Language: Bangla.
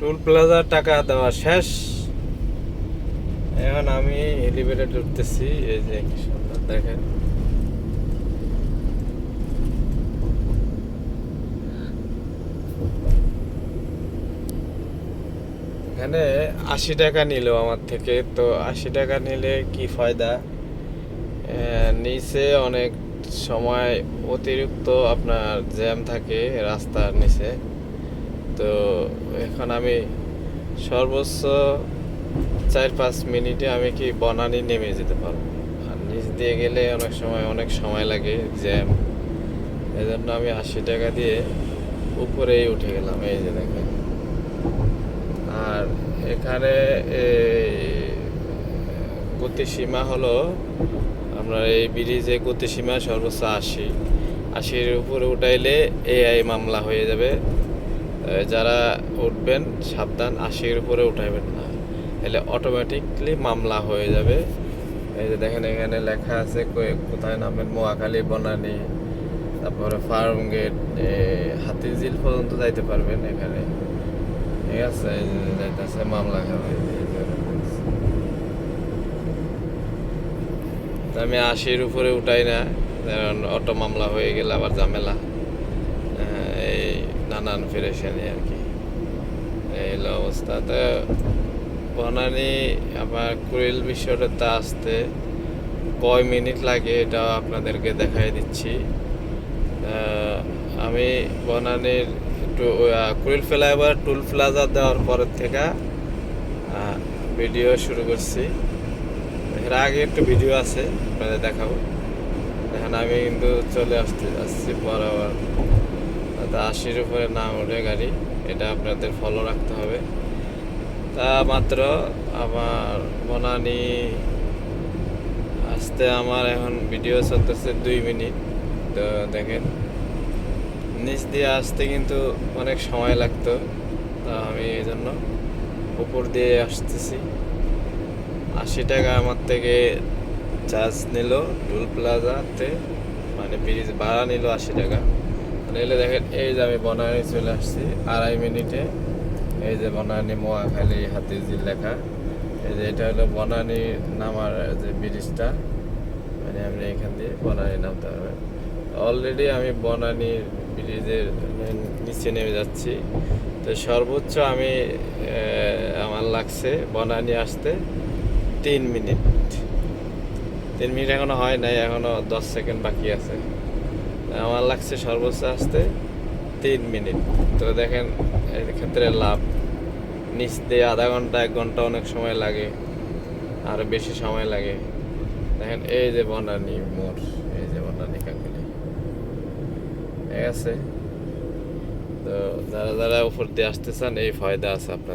টোল প্লাজার টাকা দেওয়া শেষ। এখন আমি এলিভেটর উঠতেছি। এই যে কি সুন্দর দেখেন, এখানে 80 টাকা নিল আমার থেকে। তো 80 টাকা নিলে কি ফায়দা, নিচে অনেক সময় অতিরিক্ত আপনার জ্যাম থাকে রাস্তার নিচে। তো এখন আমি সর্বোচ্চ 4-5 মিনিটে আমি কি বনানী নেমে যেতে পারবো। আর নিচ দিয়ে গেলে অনেক সময় লাগে, জ্যাম। এই জন্য আমি 80 টাকা দিয়ে উপরেই উঠে গেলাম। এই যে দেখেন, আর এখানে গতিসীমা হলো আপনার এই ব্রিজে গতিসীমা সর্বোচ্চ 80-80-এর উপরে উঠাইলে এআই মামলা হয়ে যাবে। যারা উঠবেন সাবধান, 80-এর উপরে উঠাইবেন না, তাহলে অটোমেটিকলি মামলা হয়ে যাবে। এই যে দেখেন, এখানে লেখা আছে কোথায় নামবেন, মোয়াখালী, বনানী, তারপরে ফার্ম গেট, হাতিঝিল পর্যন্ত যাইতে পারবেন এখানে। ঠিক আছে, এই যে যাইতেছে মামলা খাবে। আমি 80-এর উপরে উঠাই না, কারণ অটো মামলা হয়ে গেলে আবার ঝামেলা, এই নানান পেরেশানি আর কি। এই হলো অবস্থা। তো বনানী আমার কুড়িল বিশ্বটাতে আসতে কয় মিনিট লাগে এটাও আপনাদেরকে দেখাই দিচ্ছি। আমি বনানীর কুড়িল ফ্লাইওভার টুল প্লাজা দেওয়ার পরের থেকে ভিডিও শুরু করছি। এর আগে একটু ভিডিও আছে, আপনাদের দেখাবো। এখন আমি কিন্তু চলে আসছি বরাবর 80-এর উপরে না ওঠে গাড়ি, এটা আপনাদের ফলো রাখতে হবে। তা মাত্র আমার বনানী আসতে আমার এখন ভিডিও চলতেছে 2 মিনিট। তো দেখেন, নিচ দিয়ে আসতে কিন্তু অনেক সময় লাগতো। তা আমি এই জন্য উপর দিয়ে আসতেছি। 80 টাকা আমার থেকে চার্জ নিল টুল প্লাজাতে, মানে ব্রিজ ভাড়া নিল 80 টাকা। নিলে দেখেন, এই যে আমি বনানী চলে আসছি 2.5 মিনিটে। এই যে বনানী, মোয়াখালী, হাতিঝিল লেখা। এই যে এটা হলো বনানী নামার যে ব্রিজটা, মানে আপনি এখান দিয়ে বনানী নামতে পারবেন। অলরেডি আমি বনানীর ব্রিজের নিচে নেমে যাচ্ছি। তো সর্বোচ্চ আমি আমার লাগছে বনানী আসতে 3 মিনিট। 3 মিনিট এখনো হয় নাই, এখনো 10 সেকেন্ড বাকি আছে। আমার লাগছে সর্বোচ্চ আসতে 3 মিনিট। তো দেখেন, এর ক্ষেত্রে লাভ। নিচ দিয়ে আধা ঘন্টা 1 ঘন্টা অনেক সময় লাগে, আরো বেশি সময় লাগে। দেখেন, এই যে বনানী মোড়, এই যে বনানী কাকুলি, ঠিক আছে। তো যারা যারা উপর দিয়ে আসতে চান, এই ফায়দা আছে আপনার।